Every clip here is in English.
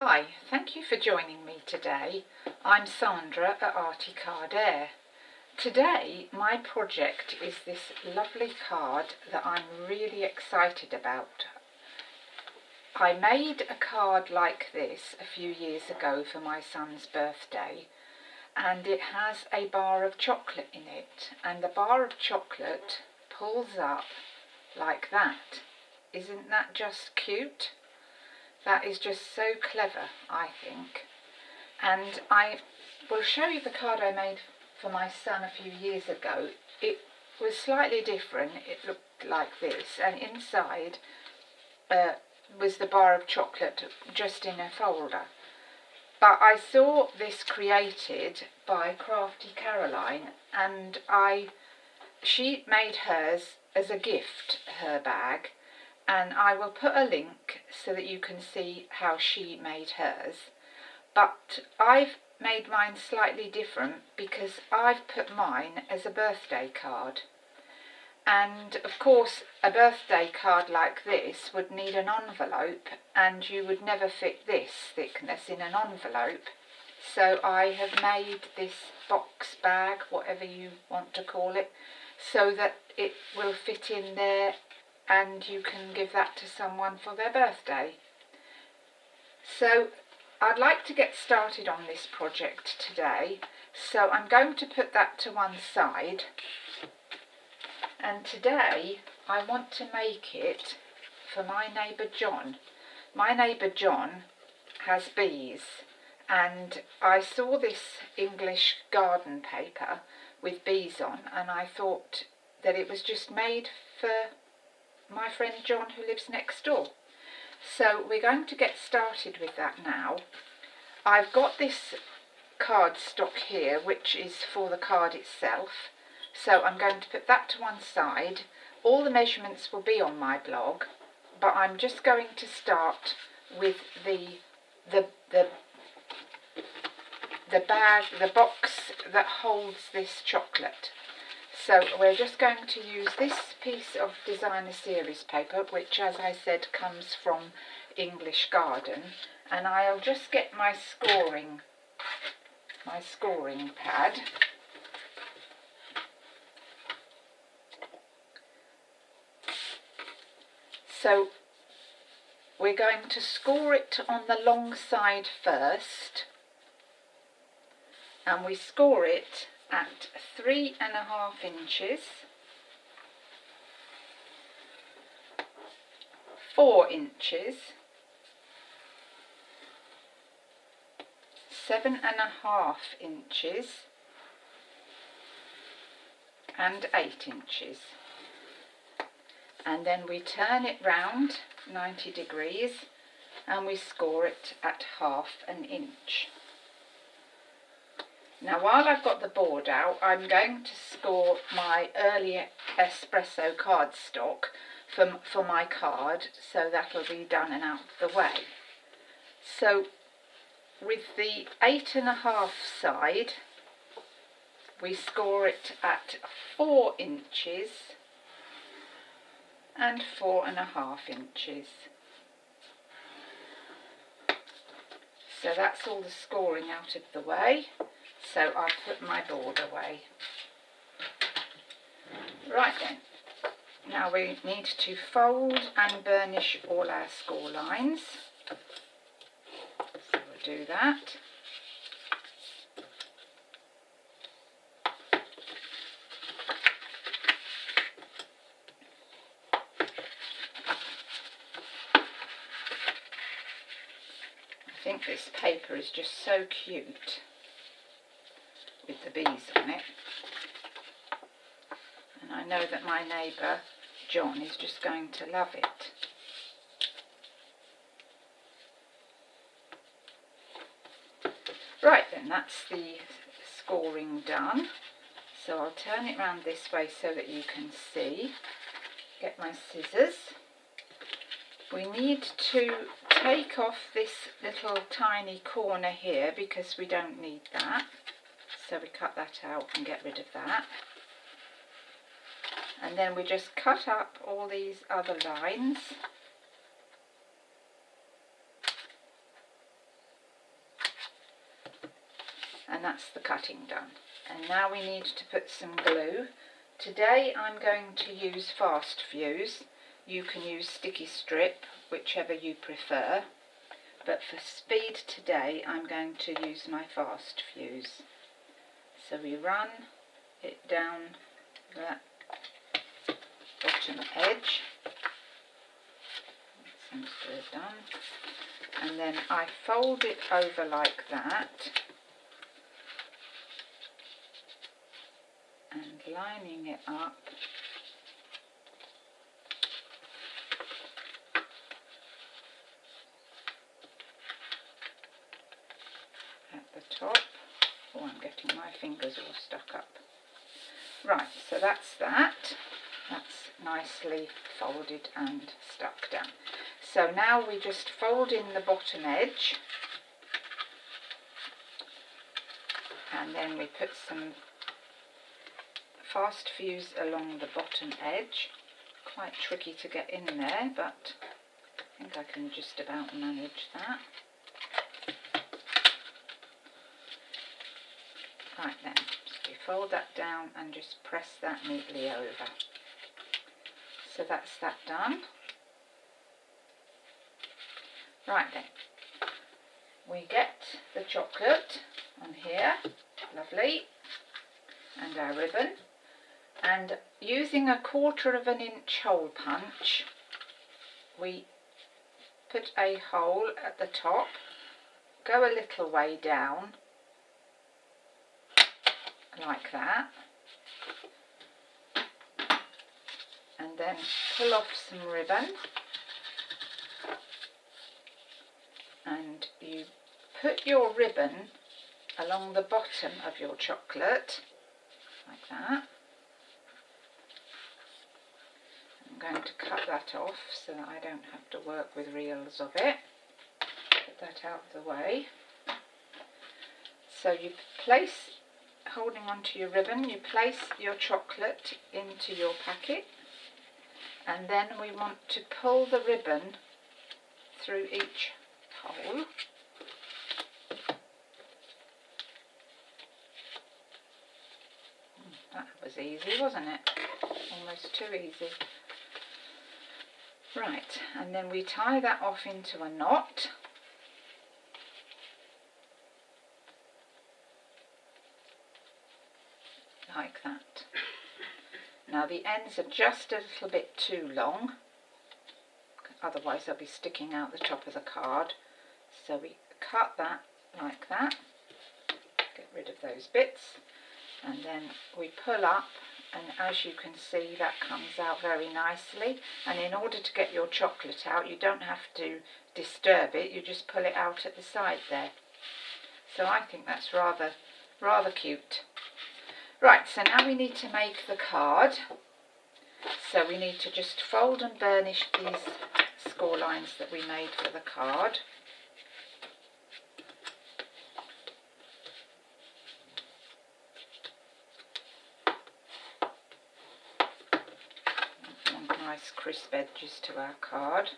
Hi, thank you for joining me today. I'm Sandra at Arty Card Air. Today my project is this lovely card that I'm really excited about. I made a card like this a few years ago for my son's birthday, and it has a bar of chocolate in it, and the bar of chocolate pulls up like that. Isn't that just cute? That is just so clever, I think. And I will show you the card I made for my son a few years ago. It was slightly different. It looked like this, and inside was the bar of chocolate just in a folder. But I saw this created by Crafty Caroline, and she made hers as a gift, her bag, and I will put a link so that you can see how she made hers. But I've made mine slightly different because I've put mine as a birthday card. And of course a birthday card like this would need an envelope, and you would never fit this thickness in an envelope. So I have made this box bag, whatever you want to call it, so that it will fit in there and you can give that to someone for their birthday. So I'd like to get started on this project today, so I'm going to put that to one side. And today I want to make it for my neighbour John. My neighbour John has bees, and I saw this English garden paper with bees on, and I thought that it was just made for my friend John who lives next door. So we're going to get started with that now. I've got this cardstock here, which is for the card itself. So I'm going to put that to one side. All the measurements will be on my blog, but I'm just going to start with the bag, the box that holds this chocolate. So we're just going to use this piece of designer series paper, which, as I said, comes from English Garden, and I'll just get my scoring pad. So we're going to score it on the long side first, and we score it at 3.5 inches, 4 inches, 7.5 inches, and 8 inches. And then we turn it round 90 degrees and we score it at 1/2 inch. Now while I've got the board out, I'm going to score my earlier espresso cardstock for my card, so that'll be done and out of the way. So with the 8.5 side, we score it at 4 inches and 4.5 inches. So that's all the scoring out of the way. So I'll put my board away. Right then, now we need to fold and burnish all our score lines. So we'll do that. I think this paper is just so cute with the bees on it, and I know that my neighbour John is just going to love it. Right then, that's the scoring done, so I'll turn it round this way so that you can see. Get my scissors. We need to take off this little tiny corner here because we don't need that. So we cut that out and get rid of that. And then we just cut up all these other lines. and that's the cutting done. And now we need to put some glue. Today I'm going to use fast fuse. You can use sticky strip, whichever you prefer, but for speed today I'm going to use my fast fuse. So we run it down that bottom edge. That seems to have done. And then I fold it over like that, and lining it up at the top. Oh, I'm getting my fingers all stuck up. Right, so that's that. That's nicely folded and stuck down. So now we just fold in the bottom edge, and then we put some fast fuse along the bottom edge. Quite tricky to get in there, but I think I can just about manage that. Right then, so we fold that down and just press that neatly over. So that's that done. Right then, we get the chocolate on here, lovely, and our ribbon, and using a 1/4 inch hole punch, we put a hole at the top, go a little way down, like that, and then pull off some ribbon, and you put your ribbon along the bottom of your chocolate, like that. I'm going to cut that off so that I don't have to work with reels of it. Put that out of the way. So you place, holding onto your ribbon, you place your chocolate into your packet, and then we want to pull the ribbon through each hole. That was easy, wasn't it? Almost too easy. Right, and then we tie that off into a knot. Like that. Now the ends are just a little bit too long, otherwise they'll be sticking out the top of the card. So we cut that like that, get rid of those bits, and then we pull up, and as you can see that comes out very nicely. And in order to get your chocolate out, you don't have to disturb it, you just pull it out at the side there. So I think that's rather cute. Right, so now we need to make the card. So we need to just fold and burnish these score lines that we made for the card. We want nice crisp edges to our card.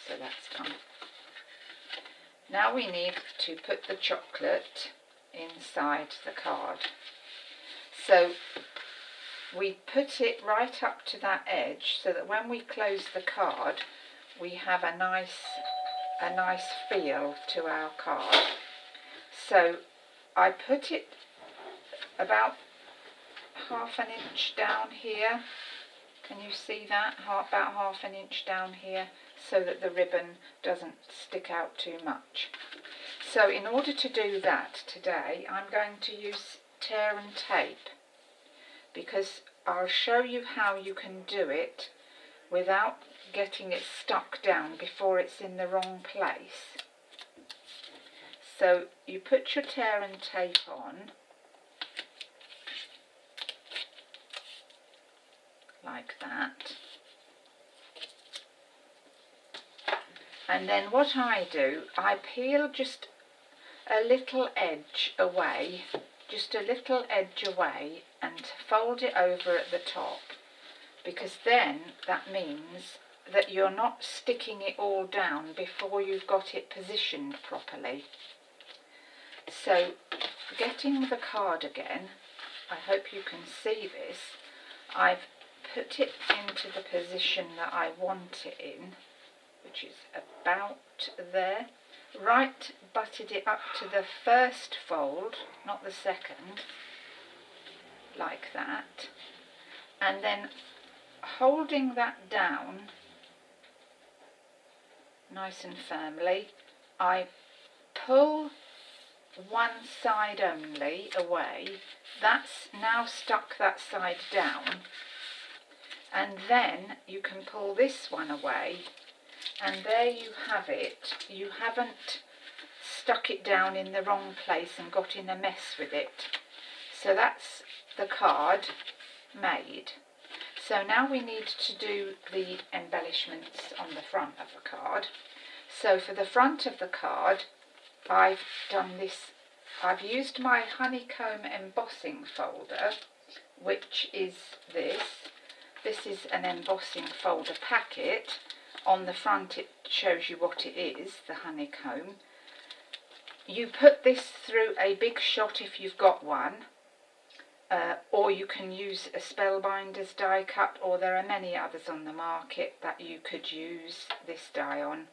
So that's done. Now we need to put the chocolate inside the card. So we put it right up to that edge so that when we close the card we have a nice feel to our card. So I put it about 1/2 inch down here. Can you see that? About 1/2 inch down here, so that the ribbon doesn't stick out too much. So in order to do that today, I'm going to use tear and tape, because I'll show you how you can do it without getting it stuck down before it's in the wrong place. So you put your tear and tape on, like that. And then what I do, I peel just a little edge away, and fold it over at the top, because then that means that you're not sticking it all down before you've got it positioned properly. So getting the card again, I hope you can see this, I've put it into the position that I want it in, which is about there. Right butted it up to the first fold, not the second, like that, and then holding that down nice and firmly, I pull one side only away. That's now stuck that side down, and then you can pull this one away, and there you have it. You haven't stuck it down in the wrong place and got in a mess with it. So that's the card made. So now we need to do the embellishments on the front of the card. So for the front of the card, I've done this. I've used my honeycomb embossing folder, which is this. This is an embossing folder packet. On the front it shows you what it is, the honeycomb. You put this through a big shot if you've got one, or you can use a Spellbinders die cut, or there are many others on the market that you could use this die on.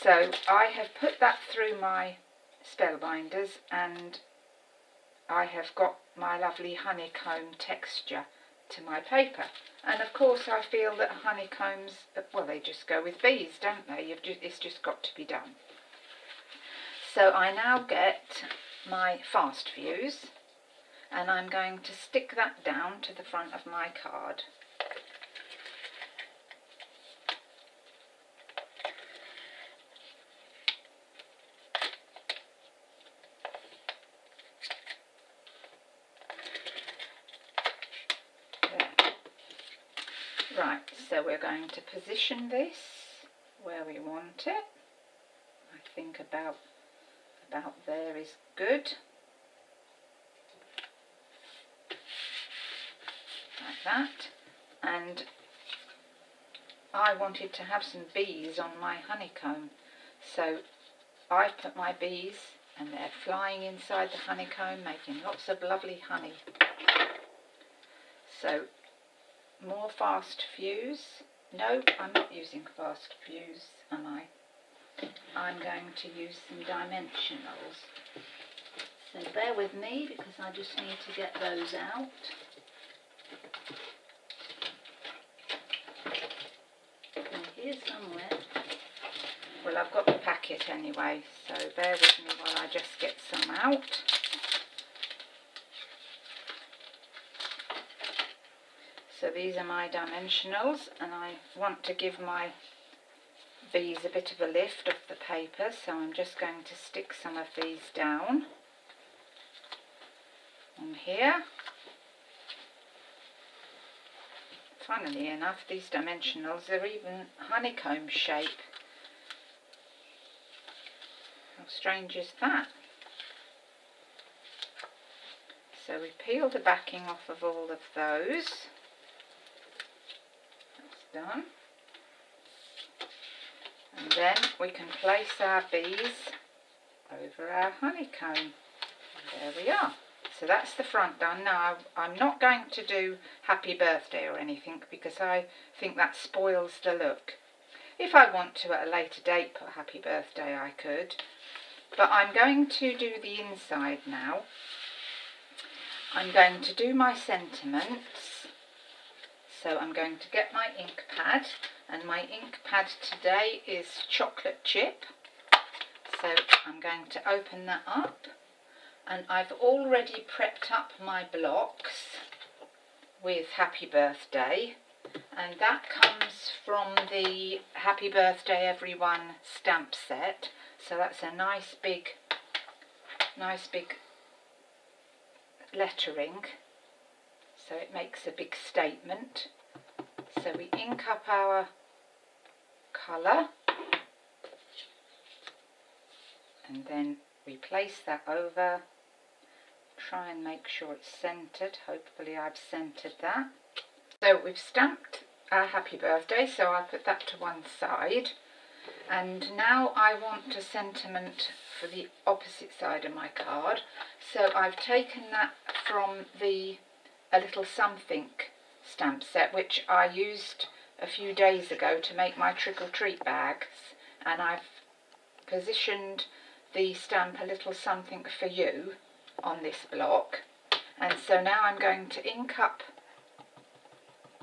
So I have put that through my Spellbinders, and I have got my lovely honeycomb texture to my paper. And of course I feel that honeycombs, well, they just go with bees, don't they? It's just got to be done. So I now get my fast fuse, and I'm going to stick that down to the front of my card. Right, so we're going to position this where we want it. I think about there is good. Like that. And I wanted to have some bees on my honeycomb, so I've put my bees, and they're flying inside the honeycomb, making lots of lovely honey. So more fast fuse. No, I'm not using fast fuse, am I? I'm going to use some dimensionals. So bear with me, because I just need to get those out. And here somewhere. Well, I've got the packet anyway, so bear with me while I just get some out. So these are my dimensionals, and I want to give my bees a bit of a lift off the paper, so I'm just going to stick some of these down on here. Funnily enough, these dimensionals are even honeycomb shape. How strange is that? So we peel the backing off of all of those. Done, and then we can place our bees over our honeycomb. There we are. So that's the front done. Now I'm not going to do happy birthday or anything, because I think that spoils the look. If I want to at a later date put happy birthday, I could, but I'm going to do the inside now. I'm going to do my sentiments. So I'm going to get my ink pad, and my ink pad today is chocolate chip. So I'm going to open that up, and I've already prepped up my blocks with happy birthday, and that comes from the Happy Birthday Everyone stamp set. So that's a nice big lettering. So it makes a big statement. So we ink up our colour, and then we place that over. Try and make sure it's centred. Hopefully I've centred that. So we've stamped our happy birthday, so I'll put that to one side. And now I want a sentiment for the opposite side of my card. So I've taken that from the A Little Something stamp set, which I used a few days ago to make my trick or treat bags, and I've positioned the stamp A Little Something for You on this block. And so now I'm going to ink up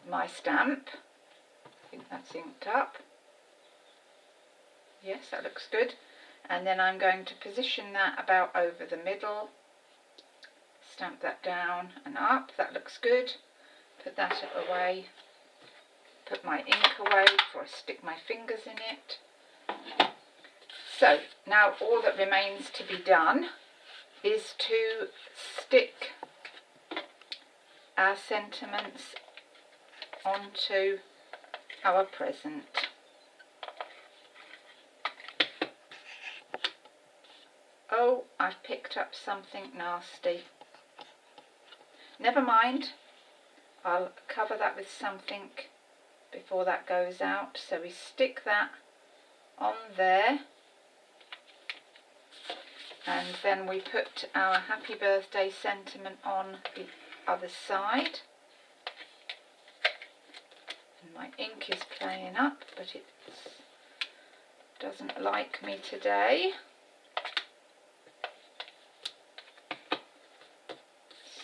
my stamp. I think that's inked up. Yes, that looks good. And then I'm going to position that about over the middle. Stamp that down and up. That looks good. Put that away. Put my ink away before I stick my fingers in it. So now all that remains to be done is to stick our sentiments onto our present. Oh, I've picked up something nasty. Never mind, I'll cover that with something before that goes out. So we stick that on there, and then we put our happy birthday sentiment on the other side. And my ink is playing up, but it doesn't like me today.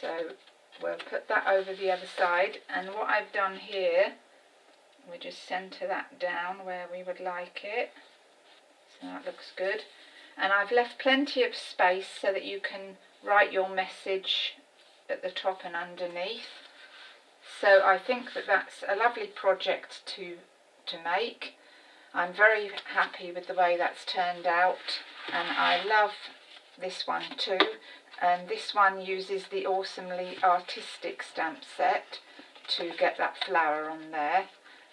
So we'll put that over the other side, and what I've done here, we just centre that down where we would like it. So that looks good. And I've left plenty of space so that you can write your message at the top and underneath. So I think that that's a lovely project to make. I'm very happy with the way that's turned out, and I love this one too. And this one uses the Awesomely Artistic stamp set to get that flower on there,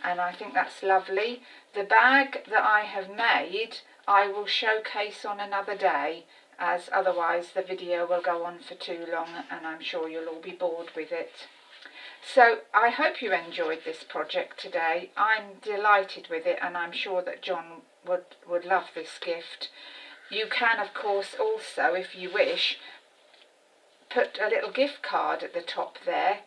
and I think that's lovely. The bag that I have made I will showcase on another day, as otherwise the video will go on for too long and I'm sure you'll all be bored with it. So I hope you enjoyed this project today. I'm delighted with it, and I'm sure that John would love this gift. You can of course also, if you wish, put a little gift card at the top there,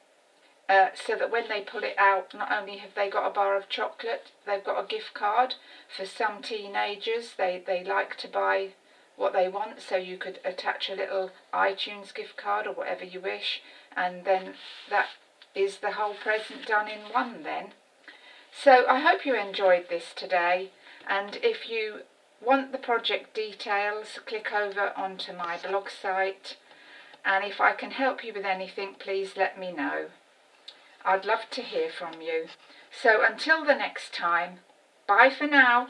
so that when they pull it out, not only have they got a bar of chocolate, they've got a gift card. For some teenagers, they like to buy what they want, so you could attach a little iTunes gift card or whatever you wish, and then that is the whole present done in one then. So I hope you enjoyed this today, and if you want the project details, click over onto my blog site, and if I can help you with anything, please let me know. I'd love to hear from you. So until the next time, bye for now.